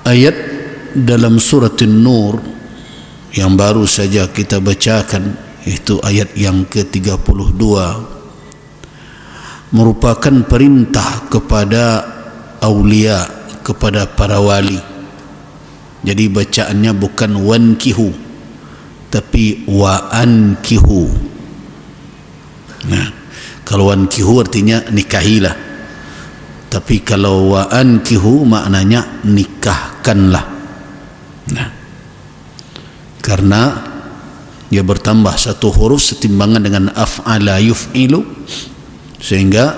ayat dalam surat An-Nur yang baru saja kita bacakan, itu ayat yang ke-32, merupakan perintah kepada aulia, kepada para wali. Jadi bacaannya bukan wankihu, tapi wa ankihu. Nah, kalau wankihu artinya nikahilah, tapi kalau wa ankihu maknanya nikahkanlah. Nah, karena dia bertambah satu huruf setimbangan dengan af'ala yuf'ilu, sehingga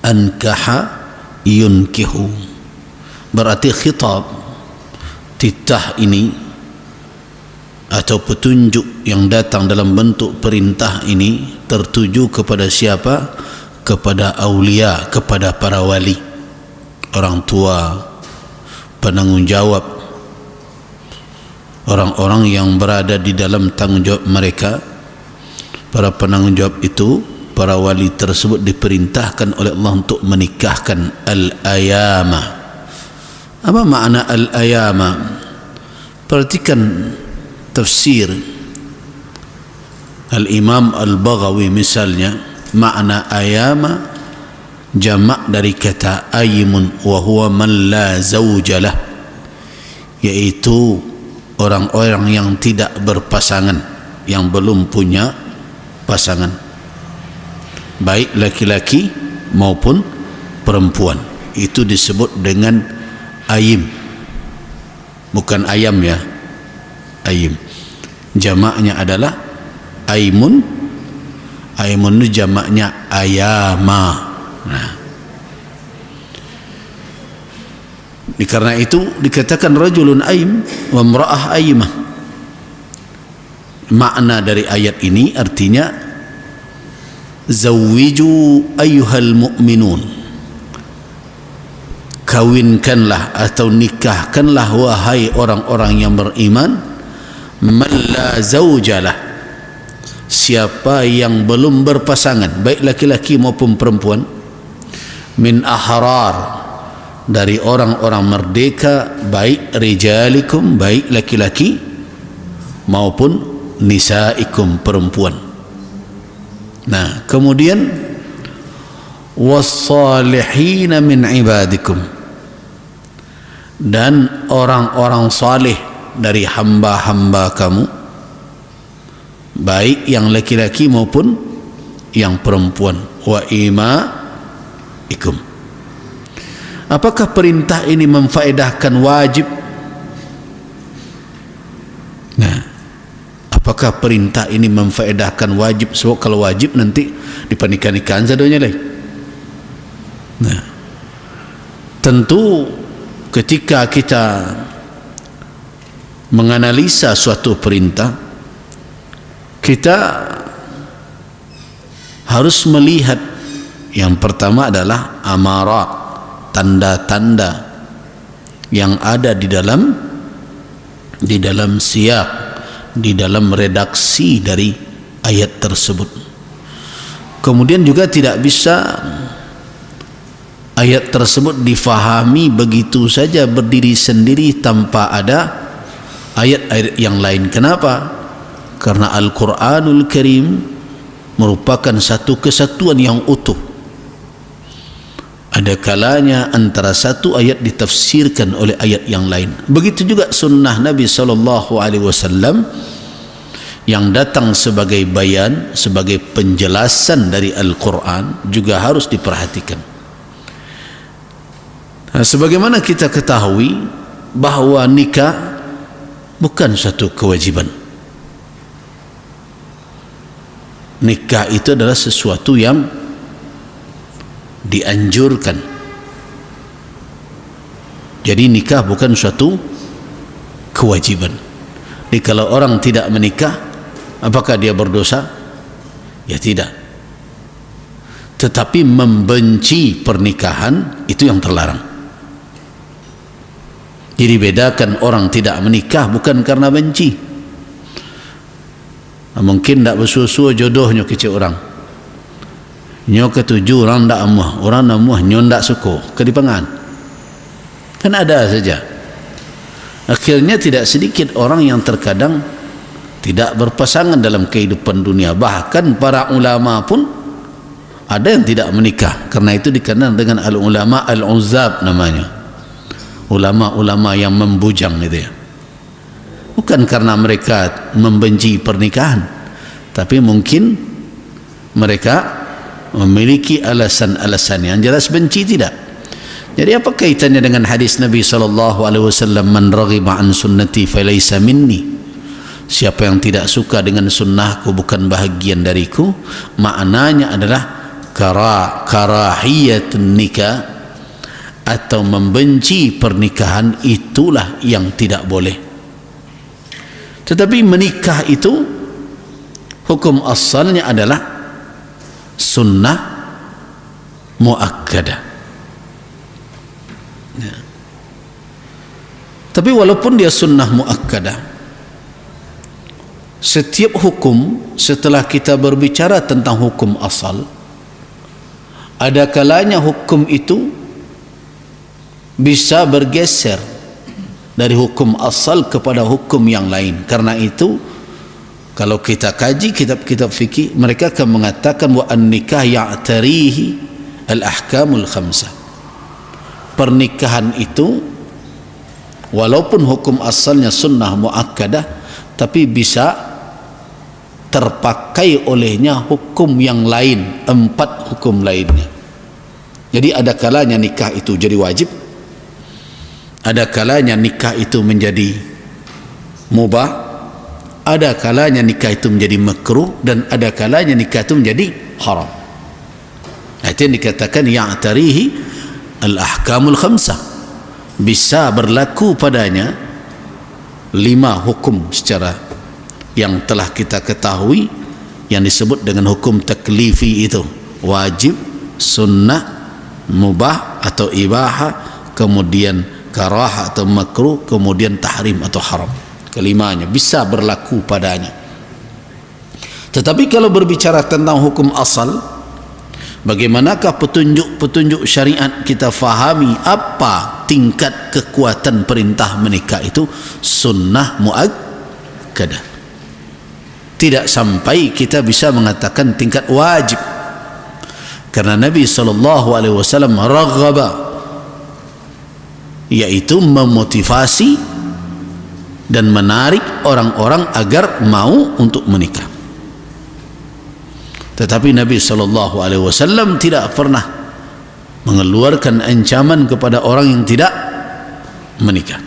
ankaha yunkihu. Berarti khitab, titah ini atau petunjuk yang datang dalam bentuk perintah ini tertuju kepada siapa? Kepada aulia, kepada para wali, orang tua, penanggung jawab, orang-orang yang berada di dalam tanggung jawab mereka. Para penanggung jawab itu, para wali tersebut diperintahkan oleh Allah untuk menikahkan al-ayama. Apa makna al-ayama? Perhatikan tafsir Al-Imam Al-Baghawi misalnya, makna ayama jamak dari kata aymun, wa huwa man la zawjalah, yaitu orang-orang yang tidak berpasangan, yang belum punya pasangan, baik laki-laki maupun perempuan. Itu disebut dengan ayim, bukan ayam ya, ayim. Jamaknya adalah aimun. Aimun itu jamaknya ayama. Nah, karena itu dikatakan rajulun aim wa imra'ah aimah. Makna dari ayat ini artinya zawwiju ayyuhal mu'minun, kawinkanlah atau nikahkanlah wahai orang-orang yang beriman, man la zawjalah, siapa yang belum berpasangan, baik laki-laki maupun perempuan, min ahrar, dari orang-orang merdeka, baik rijalikum, baik laki-laki maupun nisaikum, perempuan. Nah, kemudian wassalihina min ibadikum, dan orang-orang salih dari hamba-hamba kamu, baik yang laki-laki maupun yang perempuan. Wa imaikum. Apakah perintah ini memfaedahkan wajib? Nah, apakah perintah ini memfaedahkan wajib? Sebab kalau wajib nanti dipanikkan sadonya lagi. Nah, tentu ketika kita menganalisa suatu perintah, kita harus melihat yang pertama adalah amarat, tanda-tanda yang ada di dalam siyak, di dalam redaksi dari ayat tersebut. Kemudian juga tidak bisa ayat tersebut difahami begitu saja berdiri sendiri tanpa ada ayat-ayat yang lain. Kenapa? Karena Al-Quranul Karim merupakan satu kesatuan yang utuh. Ada kalanya antara satu ayat ditafsirkan oleh ayat yang lain. Begitu juga sunnah Nabi SAW yang datang sebagai bayan, sebagai penjelasan dari Al-Quran, juga harus diperhatikan. Nah, sebagaimana kita ketahui bahwa nikah bukan satu kewajiban. Nikah itu adalah sesuatu yang dianjurkan. Jadi nikah bukan suatu kewajiban. Jadi kalau orang tidak menikah, apakah dia berdosa? Ya tidak. Tetapi membenci pernikahan itu yang terlarang. Jadi bedakan orang tidak menikah bukan karena benci. Mungkin tak bersusu jodohnya kecil orang. Nyo ketujuh orang tak amuah, orang nak amuah nyo tak suka, kedipangan. Kan ada saja. Akhirnya tidak sedikit orang yang terkadang tidak berpasangan dalam kehidupan dunia. Bahkan para ulama pun ada yang tidak menikah. Karena itu dikenal dengan al-ulama al-uzzab namanya. Ulama-ulama yang membujang itu ya. Bukan karena mereka membenci pernikahan, tapi mungkin mereka memiliki alasan-alasan yang jelas benci tidak. Jadi apa kaitannya dengan hadis Nabi SAW, man raghiba an sunnati falaysa minni, siapa yang tidak suka dengan sunnahku bukan bahagian dariku. Maknanya adalah karahiyatun nikah, atau membenci pernikahan, itulah yang tidak boleh. Tetapi menikah itu hukum asalnya adalah sunnah muakkadah. Ya. Tapi walaupun dia sunnah muakkadah, setiap hukum setelah kita berbicara tentang hukum asal, ada kalanya hukum itu bisa bergeser dari hukum asal kepada hukum yang lain. Karena itu kalau kita kaji kitab-kitab fikih, mereka akan mengatakan wa an-nikah ya'tarihi al-ahkamul khamsah. Pernikahan itu walaupun hukum asalnya sunnah muakkadah, tapi bisa terpakai olehnya hukum yang lain, 4 hukum lainnya. Jadi ada kalanya nikah itu jadi wajib, ada kalanya nikah itu menjadi mubah, ada kalanya nikah itu menjadi makruh, dan ada kalanya nikah itu menjadi haram. Itu yang dikatakan ya'tarihi al-ahkamul khamsah, bisa berlaku padanya 5 hukum secara yang telah kita ketahui, yang disebut dengan hukum taklifi itu, wajib, sunnah, mubah atau ibahah, kemudian karah atau makruh, kemudian tahrim atau haram. Kelimanya bisa berlaku padanya. Tetapi kalau berbicara tentang hukum asal, bagaimanakah petunjuk-petunjuk syariat kita fahami apa tingkat kekuatan perintah menikah itu? Sunnah muakkadah. Tidak sampai kita bisa mengatakan tingkat wajib, karena Nabi SAW raghaba, yaitu memotivasi dan menarik orang-orang agar mau untuk menikah. Tetapi Nabi SAW tidak pernah mengeluarkan ancaman kepada orang yang tidak menikah.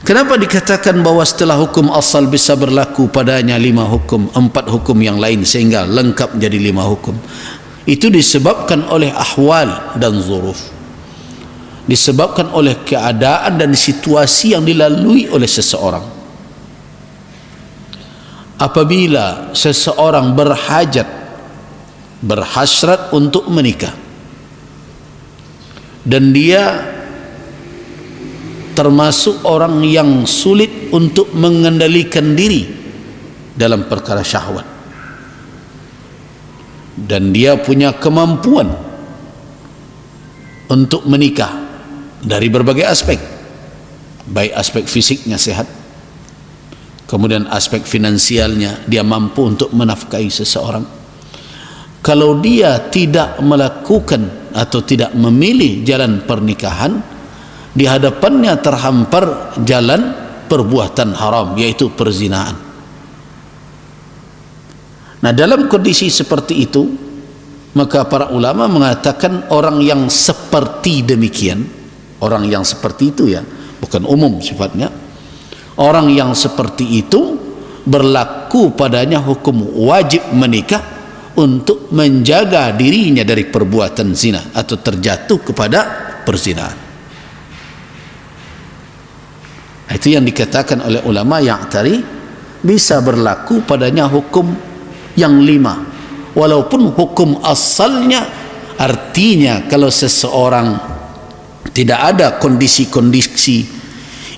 Kenapa dikatakan bahwa setelah hukum asal bisa berlaku padanya 5 hukum, 4 hukum yang lain sehingga lengkap menjadi 5 hukum? Itu disebabkan oleh ahwal dan zuruf, disebabkan oleh keadaan dan situasi yang dilalui oleh seseorang. Apabila seseorang berhajat, berhasrat untuk menikah, dan dia termasuk orang yang sulit untuk mengendalikan diri dalam perkara syahwat, dan dia punya kemampuan untuk menikah dari berbagai aspek, baik aspek fisiknya sehat, kemudian aspek finansialnya, dia mampu untuk menafkahi seseorang. Kalau dia tidak melakukan atau tidak memilih jalan pernikahan, di hadapannya terhampar jalan perbuatan haram, yaitu perzinahan. Nah, dalam kondisi seperti itu, maka para ulama mengatakan orang yang seperti demikian, orang yang seperti itu ya, bukan umum sifatnya, orang yang seperti itu berlaku padanya hukum wajib menikah untuk menjaga dirinya dari perbuatan zina atau terjatuh kepada perzinahan. Itu yang dikatakan oleh ulama yang tadi bisa berlaku padanya hukum yang 5, walaupun hukum asalnya, artinya kalau seseorang tidak ada kondisi-kondisi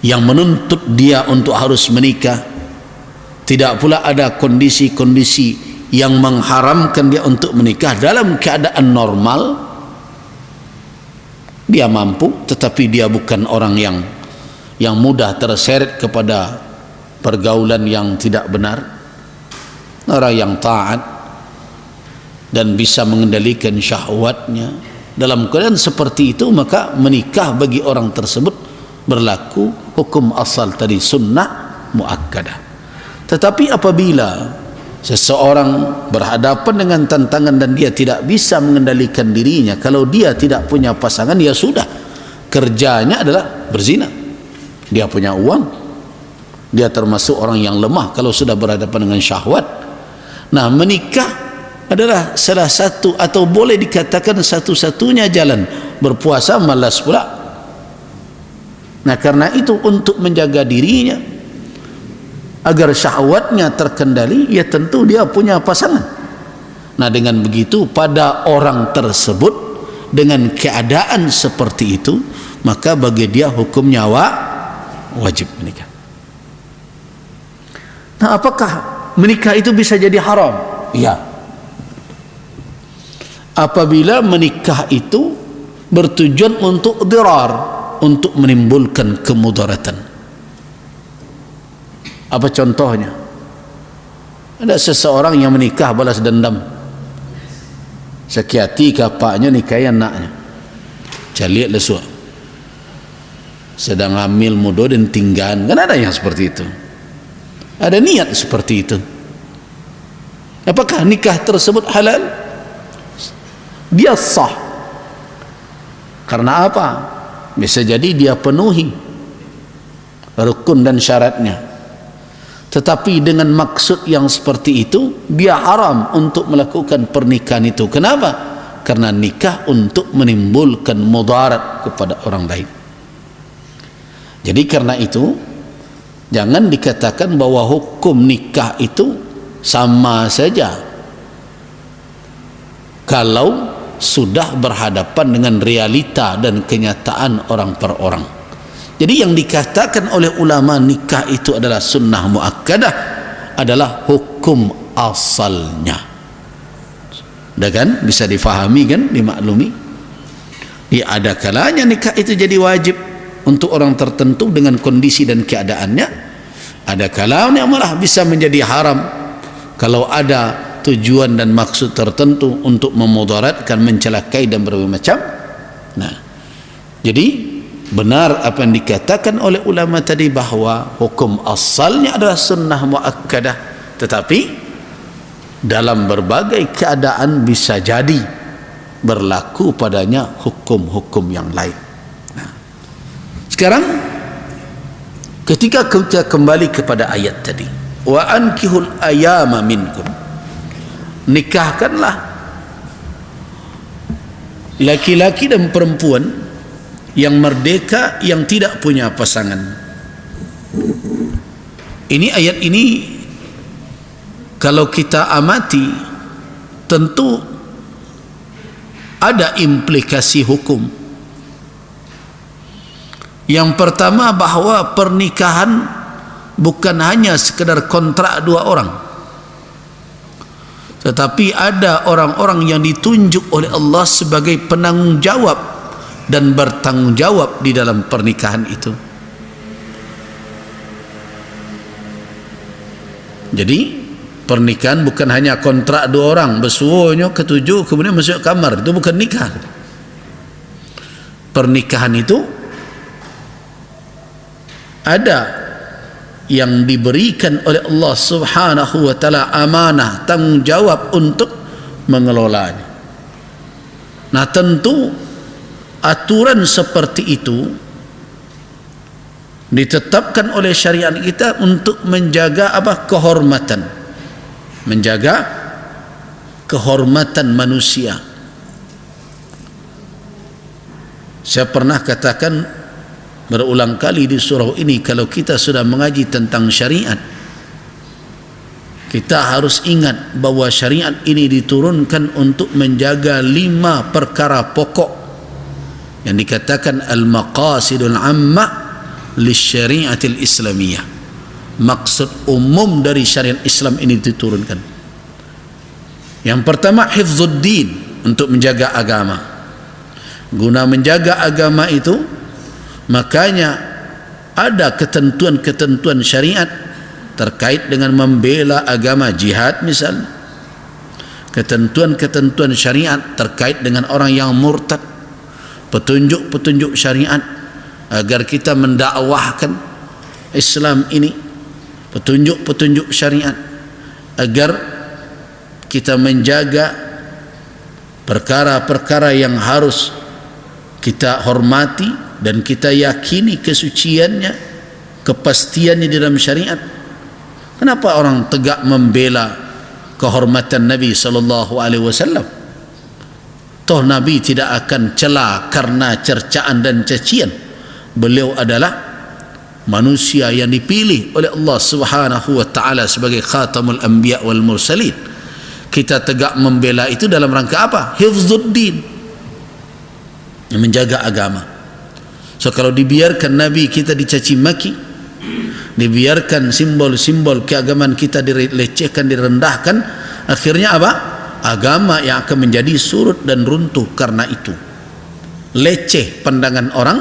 yang menuntut dia untuk harus menikah, tidak pula ada kondisi-kondisi yang mengharamkan dia untuk menikah, dalam keadaan normal dia mampu tetapi dia bukan orang yang mudah terseret kepada pergaulan yang tidak benar, orang yang taat dan bisa mengendalikan syahwatnya. Dalam keadaan seperti itu maka menikah bagi orang tersebut berlaku hukum asal tadi, sunnah muakkadah. Tetapi apabila seseorang berhadapan dengan tantangan dan dia tidak bisa mengendalikan dirinya, kalau dia tidak punya pasangan, ya sudah, kerjanya adalah berzina. Dia punya uang, dia termasuk orang yang lemah kalau sudah berhadapan dengan syahwat. Nah, menikah adalah salah satu atau boleh dikatakan satu-satunya jalan. Berpuasa malas pula. Nah, karena itu untuk menjaga dirinya agar syahwatnya terkendali, ya tentu dia punya pasangan. Nah, dengan begitu pada orang tersebut dengan keadaan seperti itu, maka bagi dia hukumnya wajib menikah. Nah, apakah menikah itu bisa jadi haram? Ya. Apabila menikah itu bertujuan untuk dirar, untuk menimbulkan kemudaratan. Apa contohnya? Ada seseorang yang menikah balas dendam, sakit hati kapaknya nikahi anaknya, caliat lesua, sedang hamil muda dan tinggal. Kan ada yang seperti itu, ada niat seperti itu. Apakah nikah tersebut halal? Dia sah. Karena apa? Bisa jadi dia penuhi rukun dan syaratnya, tetapi dengan maksud yang seperti itu dia haram untuk melakukan pernikahan itu. Kenapa? Karena nikah untuk menimbulkan mudarat kepada orang lain. Jadi karena itu jangan dikatakan bahwa hukum nikah itu sama saja kalau sudah berhadapan dengan realita dan kenyataan orang per orang. Jadi yang dikatakan oleh ulama nikah itu adalah sunnah muakkadah adalah hukum asalnya. Dah kan? Bisa difahami kan? Dimaklumi. Ya, ada kalanya nikah itu jadi wajib untuk orang tertentu dengan kondisi dan keadaannya. Ada kalanya malah bisa menjadi haram kalau ada tujuan dan maksud tertentu untuk memudaratkan, mencelakai dan berbagai macam. Nah, jadi benar apa yang dikatakan oleh ulama tadi bahwa hukum asalnya adalah sunnah muakkadah, tetapi dalam berbagai keadaan bisa jadi berlaku padanya hukum-hukum yang lain. Nah, sekarang ketika kita kembali kepada ayat tadi, wa ankihul ayama minkum, nikahkanlah laki-laki dan perempuan yang merdeka yang tidak punya pasangan. Ini ayat ini kalau kita amati tentu ada implikasi hukum. Yang pertama, bahwa pernikahan bukan hanya sekedar kontrak dua orang, tetapi ada orang-orang yang ditunjuk oleh Allah sebagai penanggung jawab dan bertanggung jawab di dalam pernikahan itu. Jadi pernikahan bukan hanya kontrak dua orang, bersuonya ketujuh kemudian masuk kamar, itu bukan nikah. Pernikahan itu ada yang diberikan oleh Allah Subhanahu wa taala amanah, tanggung jawab untuk mengelolanya. Nah, tentu aturan seperti itu ditetapkan oleh syariat kita untuk menjaga apa? Kehormatan, menjaga kehormatan manusia. Saya pernah katakan berulang kali di surau ini, kalau kita sudah mengaji tentang syariat, kita harus ingat bahwa syariat ini diturunkan untuk menjaga 5 perkara pokok yang dikatakan al-maqasidul ammah lisyariatil islamiyah. Maksud umum dari syariat Islam ini diturunkan. Yang pertama, hifzuddin, untuk menjaga agama. Guna menjaga agama itu, makanya ada ketentuan-ketentuan syariat terkait dengan membela agama, jihad misalnya. Ketentuan-ketentuan syariat terkait dengan orang yang murtad, petunjuk-petunjuk syariat agar kita mendakwahkan Islam ini, petunjuk-petunjuk syariat agar kita menjaga perkara-perkara yang harus kita hormati dan kita yakini kesuciannya, kepastiannya di dalam syariat. Kenapa orang tegak membela kehormatan Nabi sallallahu alaihi wasallam? Toh Nabi tidak akan cela karena cercaan dan cacian. Beliau adalah manusia yang dipilih oleh Allah Subhanahu wa taala sebagai khatamul anbiya wal mursalin. Kita tegak membela itu dalam rangka apa? Hifzuddin, menjaga agama. So kalau dibiarkan Nabi kita dicaci maki, dibiarkan simbol-simbol keagamaan kita dilecehkan, direndahkan, akhirnya apa? Agama yang akan menjadi surut dan runtuh karena itu. Leceh pandangan orang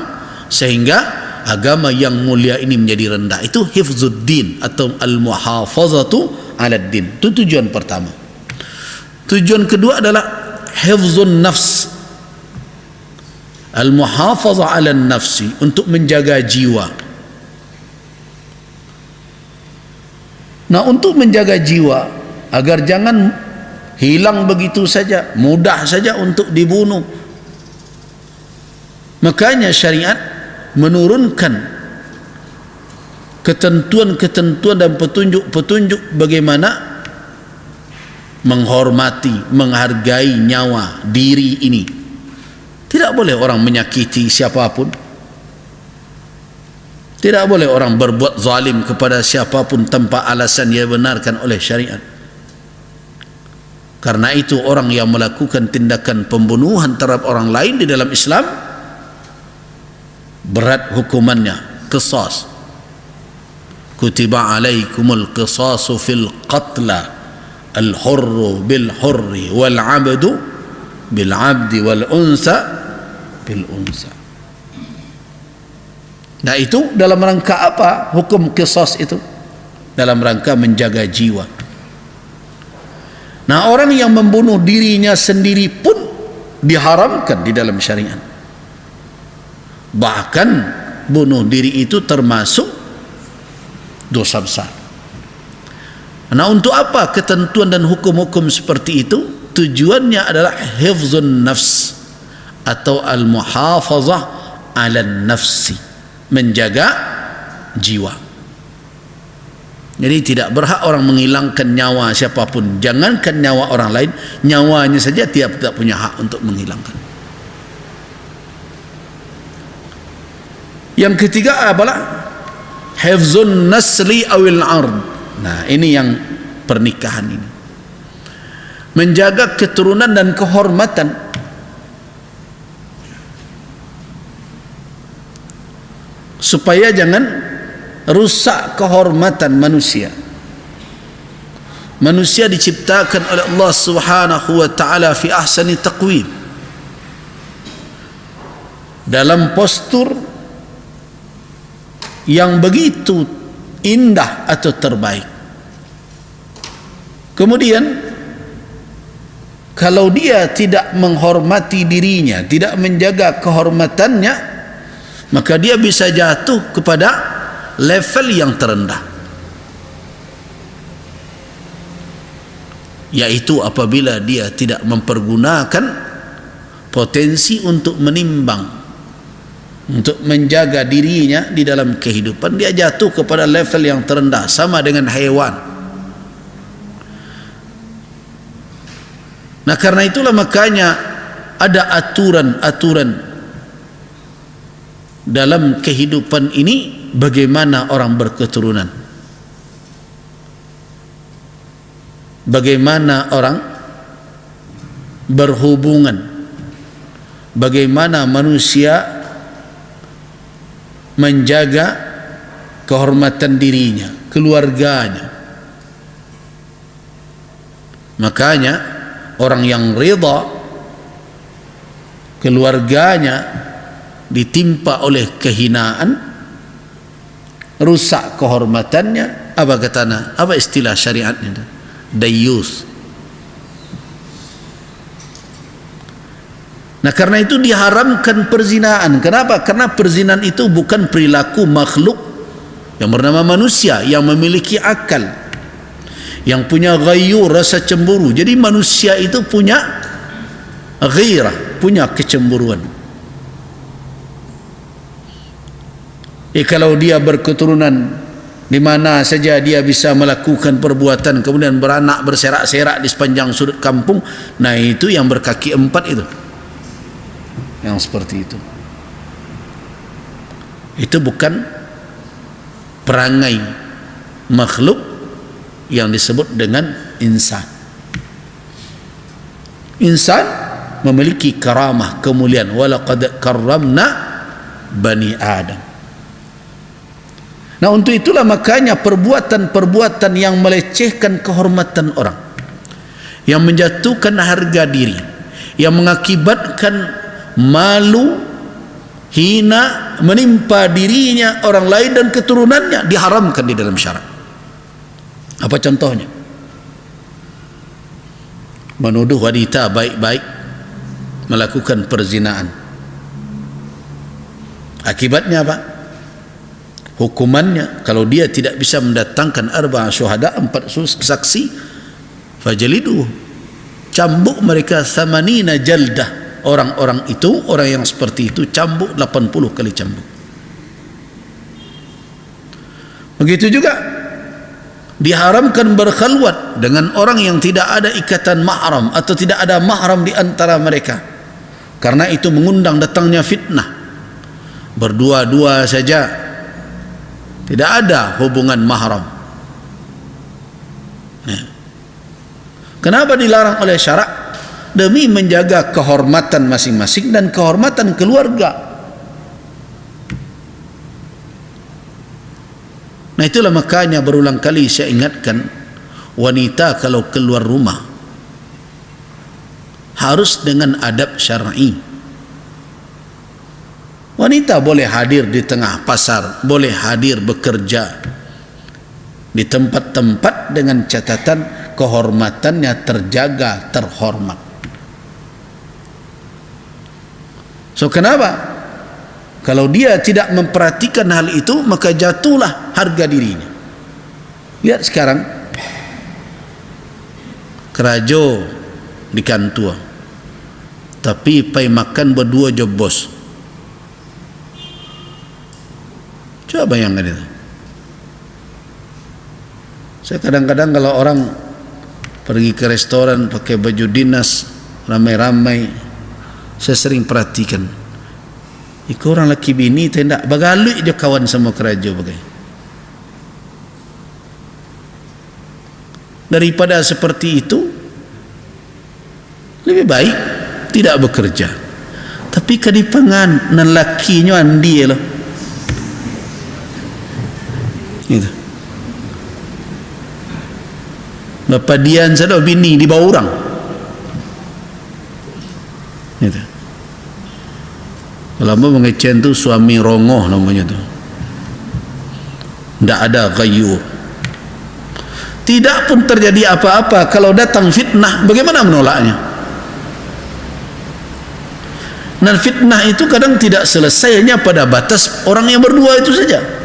sehingga agama yang mulia ini menjadi rendah. Itu hifzuddin atau al-muhafazatu 'ala din. Itu tujuan pertama. Tujuan kedua adalah hifzun nafs, al-muhafazah 'ala nafsi, untuk menjaga jiwa. Nah, untuk menjaga jiwa agar jangan hilang begitu saja, mudah saja untuk dibunuh, makanya syariat menurunkan ketentuan-ketentuan dan petunjuk-petunjuk bagaimana menghormati, menghargai nyawa diri ini. Tidak boleh orang menyakiti siapapun, tidak boleh orang berbuat zalim kepada siapapun tanpa alasan yang benarkan oleh syariat. Karena itu orang yang melakukan tindakan pembunuhan terhadap orang lain di dalam Islam berat hukumannya, qisas. Kutiba alaikumul qisasu fil qatla, al-hurru bil hurri wal 'abdu bil 'abdi wal unsa bil unsa. Nah, itu dalam rangka apa hukum qisas itu? Dalam rangka menjaga jiwa. Nah, orang yang membunuh dirinya sendiri pun diharamkan di dalam syariat. Bahkan bunuh diri itu termasuk dosa besar. Nah, untuk apa ketentuan dan hukum-hukum seperti itu? Tujuannya adalah hifzun nafs atau al-muhafazah 'ala nafsi, menjaga jiwa. Jadi tidak berhak orang menghilangkan nyawa siapapun, jangankan nyawa orang lain, nyawanya saja tidak punya hak untuk menghilangkan. Yang ketiga adalah hifzun nasli awil ard. Nah, ini yang pernikahan ini, menjaga keturunan dan kehormatan. Supaya jangan rusak kehormatan manusia. Manusia diciptakan oleh Allah Subhanahu wa taala fi ahsani taqwim, dalam postur yang begitu indah atau terbaik. Kemudian kalau dia tidak menghormati dirinya, tidak menjaga kehormatannya, maka dia bisa jatuh kepada level yang terendah, yaitu apabila dia tidak mempergunakan potensi untuk menimbang, untuk menjaga dirinya di dalam kehidupan. Dia jatuh kepada level yang terendah, sama dengan hewan. Nah, karena itulah makanya ada aturan-aturan dalam kehidupan ini, bagaimana orang berketurunan, bagaimana orang berhubungan, bagaimana manusia menjaga kehormatan dirinya, keluarganya. Makanya orang yang ridha keluarganya ditimpa oleh kehinaan, rusak kehormatannya, apa katanya? Apa istilah syariatnya? Dayyus. Nah, karena itu diharamkan perzinaan. Kenapa? Karena perzinaan itu bukan perilaku makhluk yang bernama manusia, yang memiliki akal, yang punya ghayur, rasa cemburu. Jadi manusia itu punya ghairah, punya kecemburuan. Kalau dia berketurunan, di mana saja dia bisa melakukan perbuatan, kemudian beranak berserak-serak di sepanjang sudut kampung, nah itu yang berkaki empat itu, yang seperti itu bukan perangai makhluk yang disebut dengan insan. Insan memiliki karamah, kemuliaan. Walaqad karramna bani Adam. Nah, untuk itulah makanya perbuatan-perbuatan yang melecehkan kehormatan orang, yang menjatuhkan harga diri, yang mengakibatkan malu, hina, menimpa dirinya, orang lain dan keturunannya, diharamkan di dalam syarak. Apa contohnya? Menuduh wanita baik-baik melakukan perzinaan. Akibatnya apa? Hukumannya, kalau dia tidak bisa mendatangkan arba'a syuhada, 4 saksi, fajlidu, cambuk mereka 80 jaldah. Orang-orang itu, orang yang seperti itu, cambuk 80 kali cambuk. Begitu juga diharamkan berkhalwat dengan orang yang tidak ada ikatan mahram atau tidak ada mahram di antara mereka, karena itu mengundang datangnya fitnah. Berdua-dua saja, tidak ada hubungan mahram. Kenapa dilarang oleh syarak? Demi menjaga kehormatan masing-masing dan kehormatan keluarga. Nah, itulah makanya berulang kali saya ingatkan, wanita kalau keluar rumah harus dengan adab syar'i. Wanita boleh hadir di tengah pasar, boleh hadir bekerja di tempat-tempat dengan catatan kehormatannya terjaga, terhormat. So, kenapa? Kalau dia tidak memperhatikan hal itu, maka jatuhlah harga dirinya. Lihat sekarang, kerajo di kantor, tapi pai makan berdua job bos. Coba bayangkan itu. Saya kadang-kadang kalau orang pergi ke restoran pakai baju dinas ramai-ramai, saya sering perhatikan, iku orang laki bini tidak bagalui dia kawan sama kerajo bagai. Daripada seperti itu, lebih baik tidak bekerja. Tapi kadipangan nan lakinya andi loh. Gitu. Bapak dian sada bini di bawah orang. Gitu. Kalau mau mengecen tu suami rongoh namanya tu. Tidak ada gayur. Tidak pun terjadi apa-apa, kalau datang fitnah, bagaimana menolaknya? Dan fitnah itu kadang tidak selesainya pada batas orang yang berdua itu saja.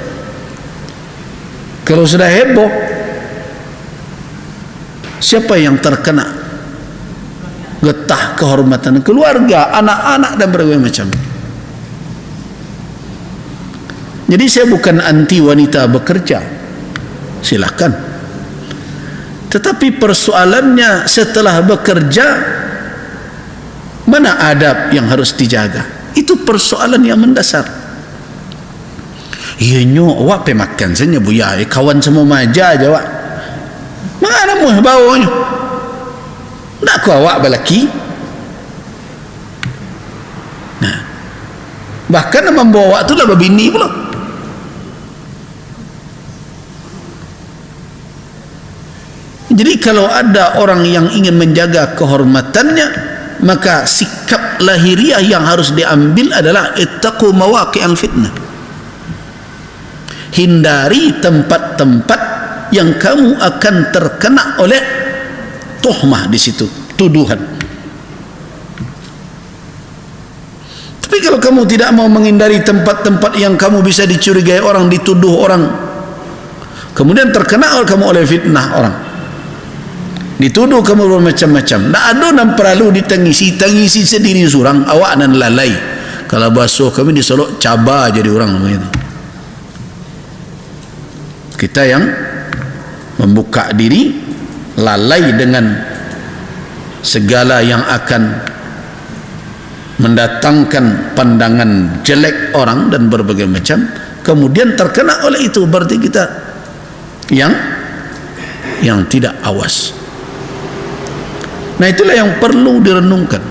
Kalau sudah heboh, siapa yang terkena? Getah kehormatan keluarga, anak-anak dan berbagai macam. Jadi saya bukan anti wanita bekerja, silakan. Tetapi persoalannya setelah bekerja, mana adab yang harus dijaga? Itu persoalan yang mendasar. Iya nyo, awak pe makan saja buya, kawan semua maja aja awak. Mana mu bawanya? Nak ku awak balaki. Nah, bahkan membawa awak tu lah babini pula. Jadi kalau ada orang yang ingin menjaga kehormatannya, maka sikap sikap lahiriah yang harus diambil adalah ittaqu mawaqi'al fitnah. Hindari tempat-tempat yang kamu akan terkena oleh tuhmah di situ, tuduhan. Tapi kalau kamu tidak mau menghindari tempat-tempat yang kamu bisa dicurigai orang, dituduh orang, kemudian terkena kamu oleh fitnah orang, dituduh kamu bermacam-macam, tak ada yang perlu ditangisi sendiri surang, awak nan lalai. Kalau basuh kami disolok cabar jadi orang begitu. Kita yang membuka diri, lalai dengan segala yang akan mendatangkan pandangan jelek orang dan berbagai macam, kemudian terkena oleh itu, berarti kita yang tidak awas. Nah, itulah yang perlu direnungkan.